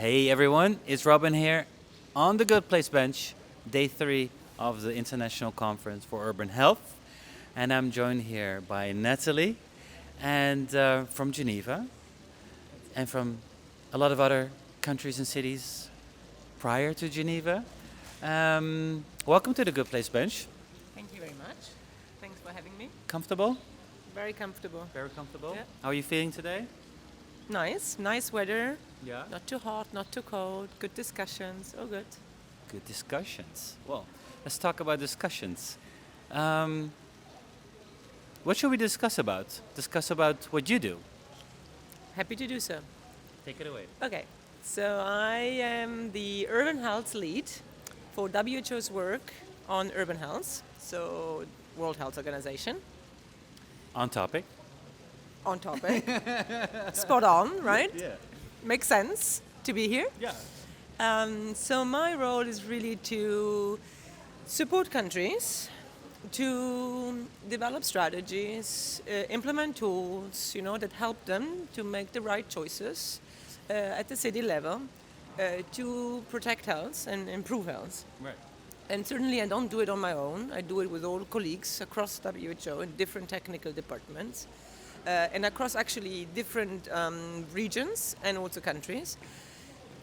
Hey everyone, it's Robin here on the Good Place Bench, day 3 of the International Conference for Urban Health. And I'm joined here by Nathalie and from Geneva and from a lot of other countries and cities prior to Geneva. Welcome to the Good Place Bench. Thank you very much. Thanks for having me. Comfortable? Very comfortable. Very comfortable. Yeah. How are you feeling today? Nice weather. Yeah. Not too hot, not too cold. Good discussions. Oh, good. Good discussions. Well, let's talk about discussions. What should we discuss about? Discuss about what you do. Happy to do so. Take it away. Okay. So I am the urban health lead for WHO's work on urban health. So World Health Organization. On topic. On topic. Spot on, right? Yeah. Makes sense to be here. Yeah. So my role is really to support countries to develop strategies, implement tools, that help them to make the right choices at the city level to protect health and improve health. Right. And certainly I don't do it on my own. I do it with all colleagues across WHO in different technical departments. And across actually different regions and also countries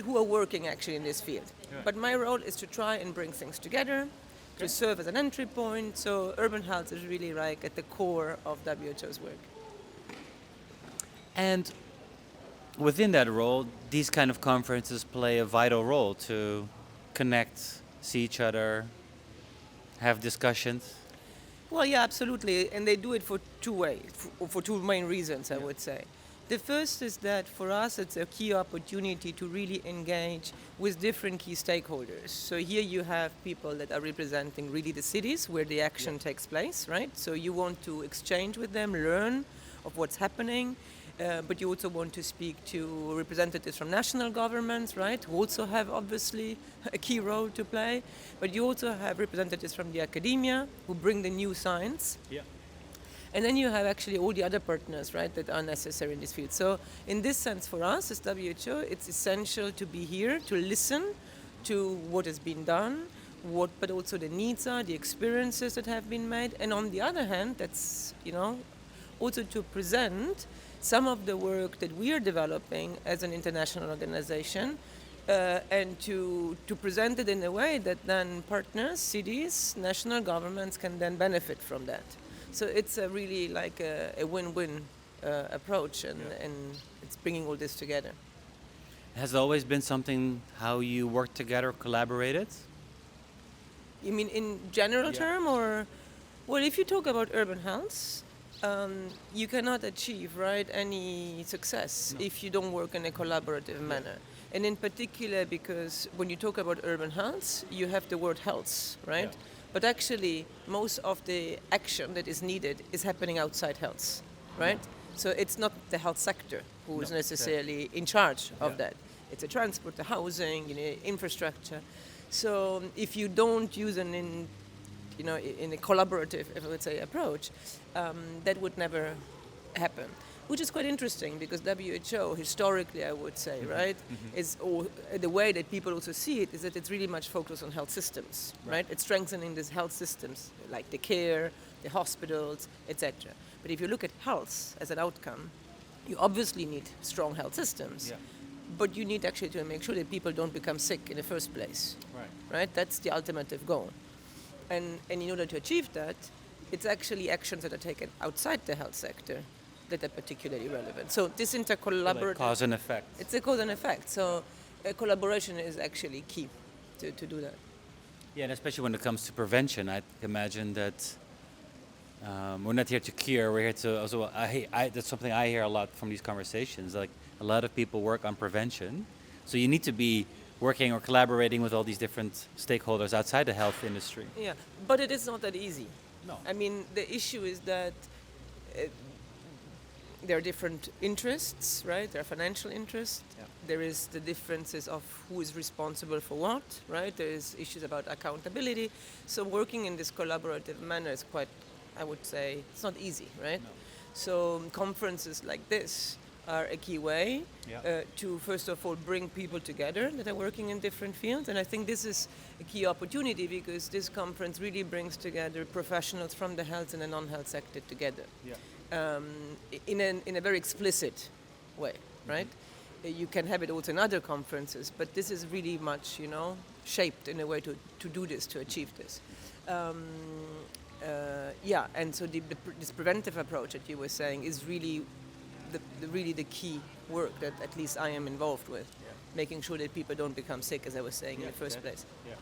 who are working actually in this field. Right. But my role is to try and bring things together, to serve as an entry point. So urban health is really like at the core of WHO's work. And within that role, these kind of conferences play a vital role to connect, see each other, have discussions. Well, yeah, absolutely. And they do it for two ways, for two main reasons, I would say. The first is that for us, it's a key opportunity to really engage with different key stakeholders. So here you have people that are representing really the cities where the action takes place, right? So you want to exchange with them, learn of what's happening, but you also want to speak to representatives from national governments, right, who also have obviously a key role to play. But you also have representatives from the academia who bring the new science. Yeah. And then you have actually all the other partners, right, that are necessary in this field. So in this sense, for us as WHO, it's essential to be here, to listen to what has been done, but also the needs are, the experiences that have been made. And on the other hand, that's, also to present some of the work that we are developing as an international organization and to present it in a way that then partners, cities, national governments can then benefit from that. So it's a really like a win-win approach, and it's bringing all this together. Has it always been something how you work together, collaborated? You mean in general term, or? Well, if you talk about urban health, you cannot achieve, right, any success if you don't work in a collaborative manner. And in particular, because when you talk about urban health, you have the word health, right? Yeah. But actually, most of the action that is needed is happening outside health, right? So it's not the health sector who is necessarily in charge of that. It's the transport, the housing, infrastructure. So if you don't use in a collaborative, if I would say, approach, that would never happen. Which is quite interesting because WHO, historically, I would say, right, is the way that people also see it is that it's really much focused on health systems, right? It's strengthening these health systems, like the care, the hospitals, etc. But if you look at health as an outcome, you obviously need strong health systems. Yeah. But you need actually to make sure that people don't become sick in the first place, right? That's the ultimate goal. And in order to achieve that, it's actually actions that are taken outside the health sector that are particularly relevant. So this intercollaborative... Like cause and effect. It's a cause and effect. So collaboration is actually key to do that. Yeah, and especially when it comes to prevention, I imagine that we're not here to cure, we're here to also... that's something I hear a lot from these conversations. Like a lot of people work on prevention. So you need to be working or collaborating with all these different stakeholders outside the health industry. Yeah, but it is not that easy. No. I mean, the issue is that there are different interests, right? There are financial interests. Yeah. There is the differences of who is responsible for what, right? There is issues about accountability. So working in this collaborative manner is quite, I would say, it's not easy, right? No. So conferences like this are a key way Yeah. to, first of all, bring people together that are working in different fields. And I think this is a key opportunity because this conference really brings together professionals from the health and the non-health sector together in a very explicit way, right? You can have it also in other conferences, but this is really much, shaped in a way to do this, to achieve this. And so this preventive approach that you were saying is really the key work that at least I am involved with, making sure that people don't become sick, as I was saying in the first place. Yeah.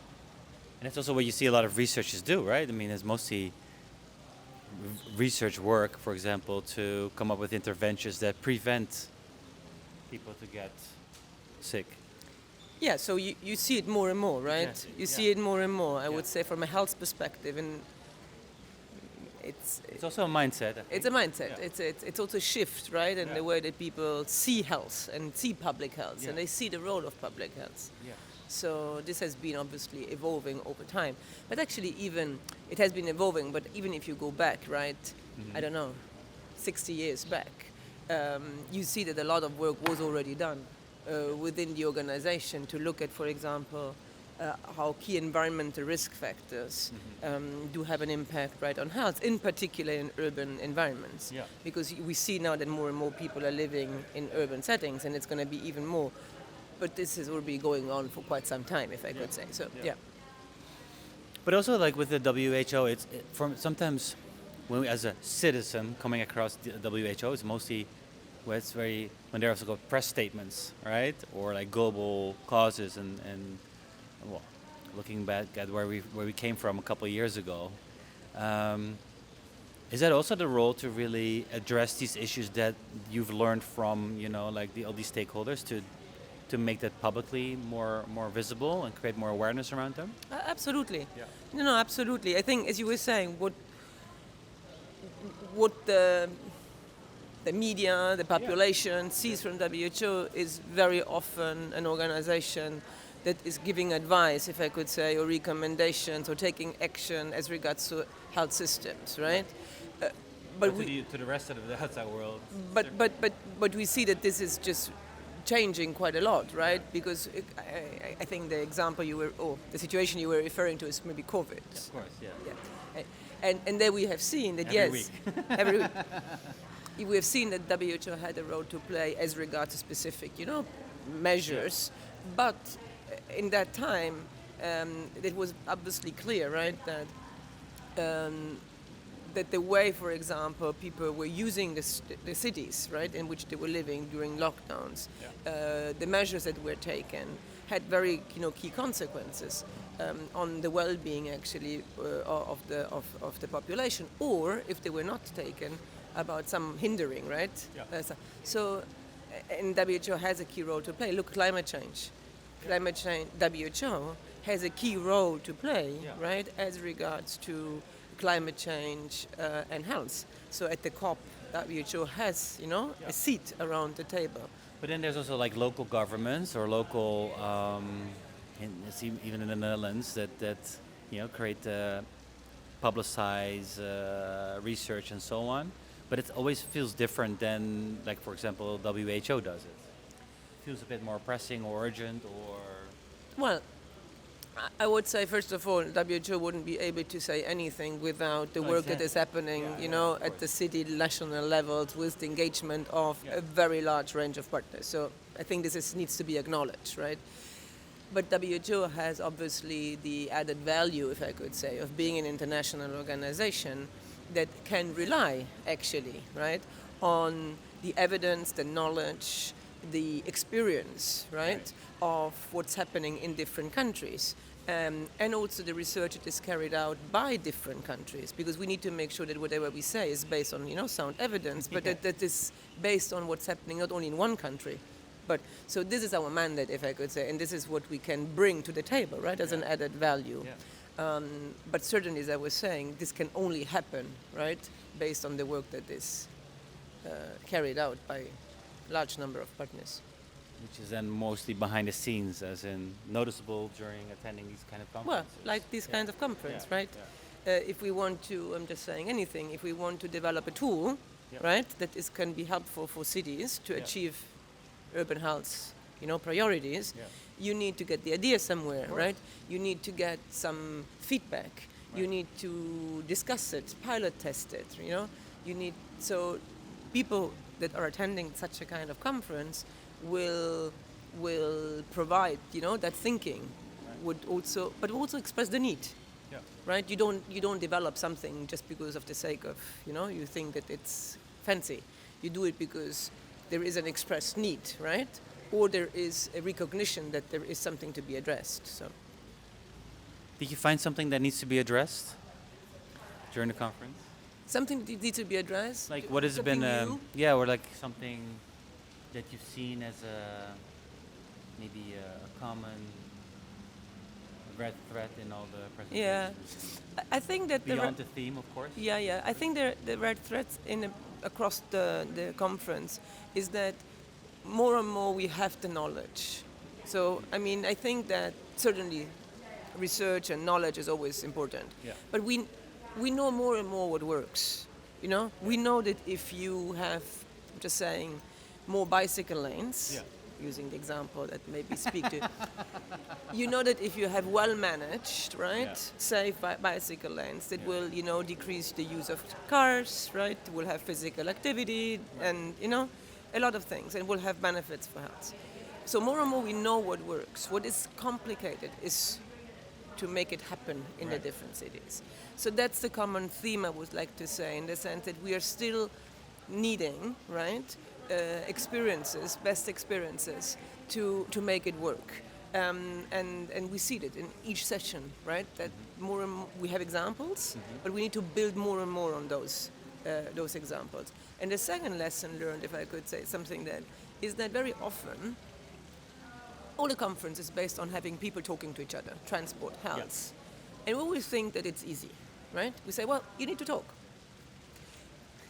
And that's also what you see a lot of researchers do, right? I mean, it's mostly research work, for example, to come up with interventions that prevent people to get sick. Yeah, so you see it more and more, right? Exactly. You see it more and more, I would say, from a health perspective. And it's also a mindset. I think. It's a mindset. Yeah. It's also a shift, right, in the way that people see health and see public health, and they see the role of public health. Yeah. So this has been obviously evolving over time. But actually it has been evolving, but even if you go back, right, I don't know, 60 years back, you see that a lot of work was already done within the organization to look at, for example, how key environmental risk factors do have an impact, right, on health, in particular in urban environments. Yeah. Because we see now that more and more people are living in urban settings, and it's going to be even more. But this will be going on for quite some time, if I could say. So, But also, like with the WHO, from sometimes when we, as a citizen coming across the WHO, it's mostly when there also go press statements, right, or like global causes and well, looking back at where we came from a couple of years ago. Is that also the role to really address these issues that you've learned from, like all these stakeholders to make that publicly more visible and create more awareness around them? Absolutely. Yeah. No, absolutely. I think, as you were saying, what the media, the population sees from WHO is very often an organization that is giving advice, if I could say, or recommendations, or taking action as regards to health systems, right? But to the rest of the outside world. But we see that this is just changing quite a lot, right? Because I think the situation you were referring to is maybe COVID. Yeah, of course, yeah. And there we have seen that Every week. every week. We have seen that WHO had a role to play as regards to specific, measures, but in that time, it was obviously clear, right, that the way, for example, people were using the cities, right, in which they were living during lockdowns, the measures that were taken had very, key consequences on the well-being, actually, of the population, or if they were not taken, about some hindering, right? And WHO has a key role to play. Look, climate change. Climate change, WHO has a key role to play, right, as regards to climate change and health. So at the COP, WHO has, a seat around the table. But then there's also like local governments or local, even in the Netherlands, that create, publicize research and so on. But it always feels different than, like, for example, WHO does it. It feels a bit more pressing or urgent or... Well, I would say, first of all, WHO wouldn't be able to say anything without the work that is happening, at the city, national levels, with the engagement of a very large range of partners. So I think this needs to be acknowledged, right? But WHO has obviously the added value, if I could say, of being an international organization that can rely, actually, right, on the evidence, the knowledge, the experience, right, of what's happening in different countries. And also the research that is carried out by different countries, because we need to make sure that whatever we say is based on, sound evidence, but that is based on what's happening not only in one country. But so this is our mandate, if I could say, and this is what we can bring to the table, right, as an added value. But certainly, as I was saying, this can only happen, right, based on the work that is carried out by a large number of partners. Which is then mostly behind the scenes, as in noticeable during attending these kind of conferences. Well, like this kind of conference, right? if we want to, I'm just saying anything, if we want to develop a tool, Yeah. right, that can be helpful for cities to Yeah. achieve urban health, priorities, Yeah. you need to get the idea somewhere, course. right? You need to get some feedback. You Right. need to discuss it, pilot test it, You need, so people that are attending such a kind of conference will provide, that thinking would also, but also express the need. Yeah. Right? You don't develop something just because of the sake of, you think that it's fancy. You do it because there is an expressed need, right? Or there is a recognition that there is something to be addressed. So Did you find something that needs to be addressed during the conference? something that needs to be addressed. Like what has something been, new. yeah, or like something that you've seen as maybe a common red thread in all the Yeah, presentations. I think that Beyond the theme, of course. Yeah. I think the red threads across the conference is that more and more we have the knowledge. So, I think that certainly research and knowledge is always important. Yeah. But we know more and more what works. We know that if you have, I'm just saying, more bicycle lanes, Yeah. using the example that maybe speak to, you know that if you have well managed, right, Yeah. safe bicycle lanes, that Yeah. will, decrease the use of cars, right, will have physical activity and, a lot of things, and will have benefits for health. So more and more we know what works. What is complicated is to make it happen in the Right. different cities. So that's the common theme I would like to say, in the sense that we are still needing, right, experiences, best experiences, to make it work. And we see that in each session, right? That more and more we have examples, but we need to build more and more on those examples. And the second lesson learned, if I could say something, that is that very often all the conference is based on having people talking to each other, transport, health. And we always think that it's easy, right? We say, well, you need to talk.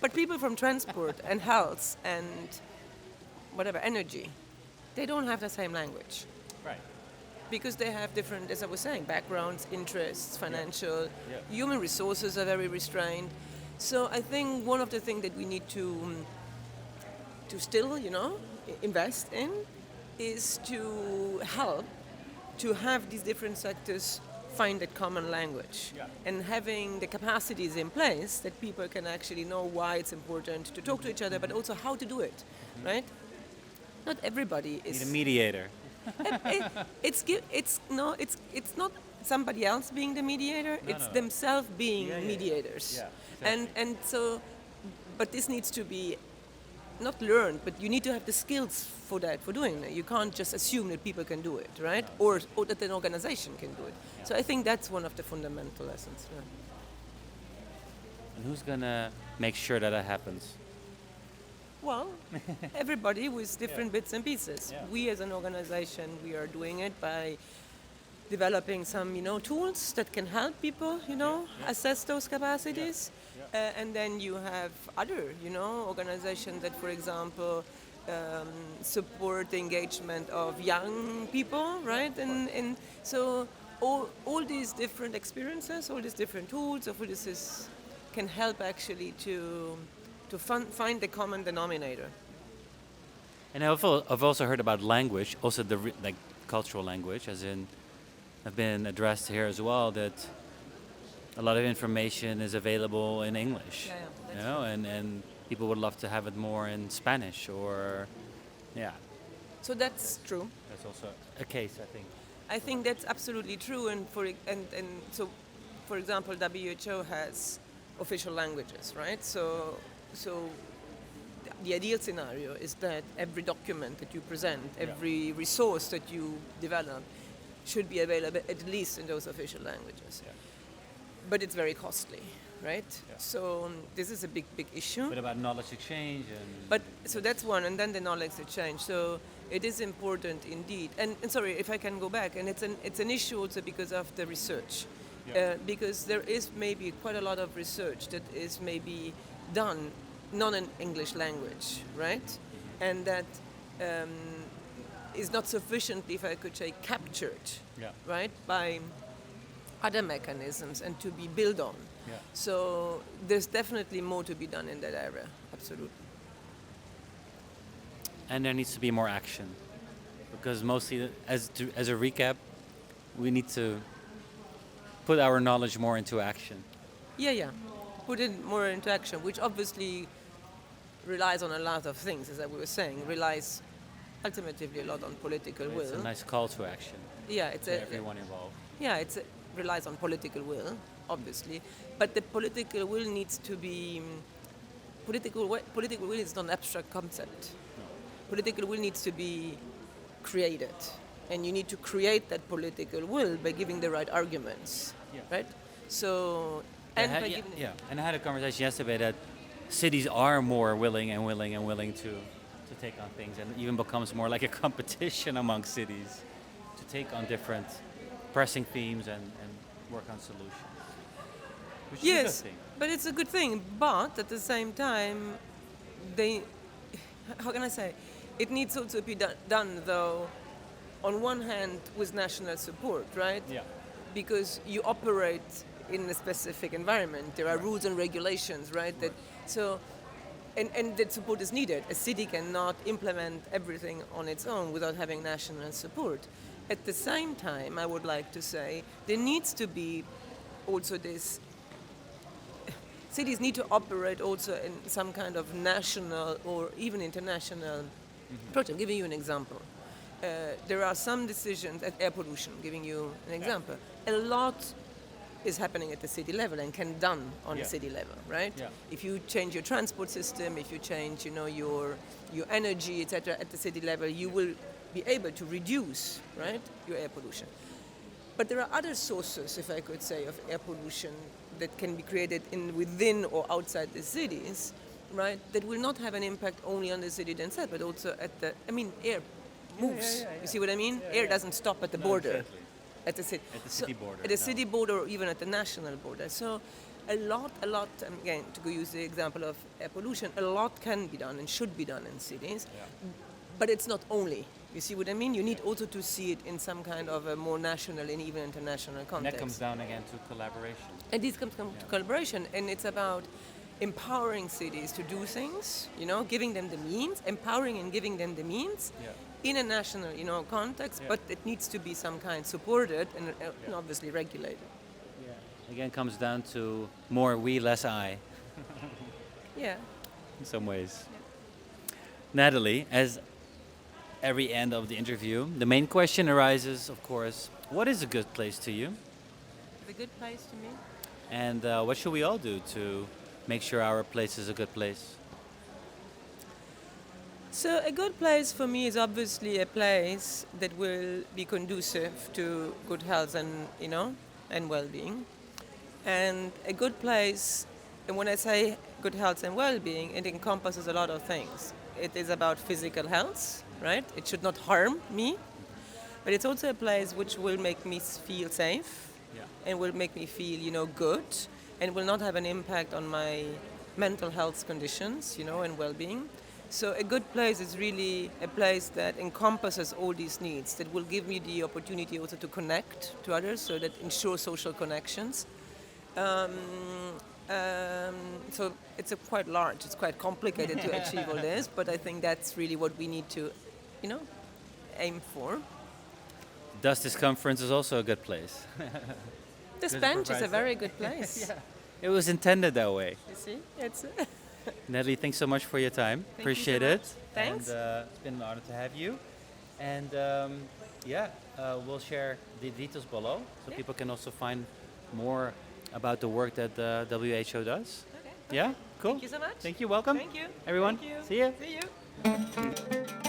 But people from transport and health and whatever, energy, they don't have the same language. Right. Because they have different, as I was saying, backgrounds, interests, financial, Yeah. human resources are very restrained. So I think one of the things that we need to still, invest in is to help to have these different sectors find a common language. Yeah. And having the capacities in place that people can actually know why it's important to talk to each other, but also how to do it, right? Not everybody Need a is. mediator. It's not somebody else being the mediator. No, it's no. themselves being Yeah, yeah, yeah. mediators. Yeah, And so, but this needs to be not learned, but you need to have the skills for that, for doing that. You can't just assume that people can do it, right? Or that an organization can do it. So I think that's one of the fundamental lessons. Yeah. And who's gonna make sure that happens? Well, everybody with different bits and pieces. Yeah. We as an organization, we are doing it by developing some, tools that can help people, assess those capacities. And then you have other, organizations that, for example, support the engagement of young people, right? And so all these different experiences, all these different tools, all this can help actually to find the common denominator. And I've also heard about language, also the cultural language, as in, have been addressed here as well, that a lot of information is available in English. Yeah, that's you know, and people would love to have it more in Spanish or, yeah. So that's true. That's also a case, I think. I think that's absolutely true. And so, for example, WHO has official languages, right? So the ideal scenario is that every document that you present, every resource that you develop, should be available at least in those official languages. Yeah. But it's very costly, right? Yeah. So this is a big issue. But about knowledge exchange and... But so that's one, and then the knowledge exchange. So it is important indeed. And sorry if I can go back, and it's an issue also because of the research, because there is maybe quite a lot of research that is maybe done not in English language, right? And that is not sufficiently, if I could say, captured, right, by other mechanisms and to be built on. Yeah. So there's definitely more to be done in that area. Absolutely. And there needs to be more action, because mostly, as a recap, we need to put our knowledge more into action. Yeah. Put it more into action, which obviously relies on a lot of things, as we were saying. Relies ultimately a lot on political will. It's a nice call to action Yeah, it's to everyone involved. Yeah, it relies on political will, obviously, but the political will needs to be political will is not an abstract concept. Political will needs to be created, and you need to create that political will by giving the right arguments, right? So, and by giving and I had a conversation yesterday that cities are more willing to take on things, and even becomes more like a competition among cities to take on different pressing themes and work on solutions. Which is a good thing. But it's a good thing. But at the same time, how can I say, it needs also to be done though, on one hand with national support, right? Yeah. Because you operate in a specific environment. There are rules and regulations, right? And that support is needed. A city cannot implement everything on its own without having national support. At the same time, I would like to say there needs to be also this. Cities need to operate also in some kind of national or even international project. I'm giving you an example. There are some decisions at air pollution, giving you an example. A lot is happening at the city level and can done on the city level, right? Yeah. If you change your transport system, if you change, your energy, etc., at the city level, you will be able to reduce, right, your air pollution. But there are other sources, if I could say, of air pollution that can be created within or outside the cities, right, that will not have an impact only on the city themselves, but also air moves. You see what I mean? Air doesn't stop at the border. Exactly. At the city. At the city border. At the city border or even at the national border. So a lot, again, to go use the example of air pollution, a lot can be done and should be done in cities. Yeah. But it's not only. You see what I mean? You need also to see it in some kind of a more national and even international And context. that comes down again to collaboration. And this comes to collaboration, and it's about empowering cities to do things, giving them the means, empowering and giving them the means in a national, context, but it needs to be some kind supported and obviously regulated. Yeah. Again, comes down to more we, less I, Yeah. in some ways. Natalie, as every end of the interview, the main question arises, of course, what is a good place to you? It's a good place to me. And what should we all do to make sure our place is a good place? So a good place for me is obviously a place that will be conducive to good health and well-being. And a good place, and when I say good health and well-being, it encompasses a lot of things. It is about physical health, right? It should not harm me, but it's also a place which will make me feel safe and will make me feel, good, and will not have an impact on my mental health conditions, and well-being. So a good place is really a place that encompasses all these needs, that will give me the opportunity also to connect to others, so that ensure social connections. So it's quite large, it's quite complicated to achieve all this, but I think that's really what we need to, aim for. Thus, this conference is also a good place. This bench is a very good place. It was intended that way. You see? It's Natalie, thanks so much for your time. Thank you Appreciate so it. much. Thanks. And it's been an honor to have you. And we'll share the details below so people can also find more about the work that the WHO does. Okay. Yeah? Cool. Thank you so much. Thank you. Welcome. Thank you. Everyone. Thank you. See ya. See you.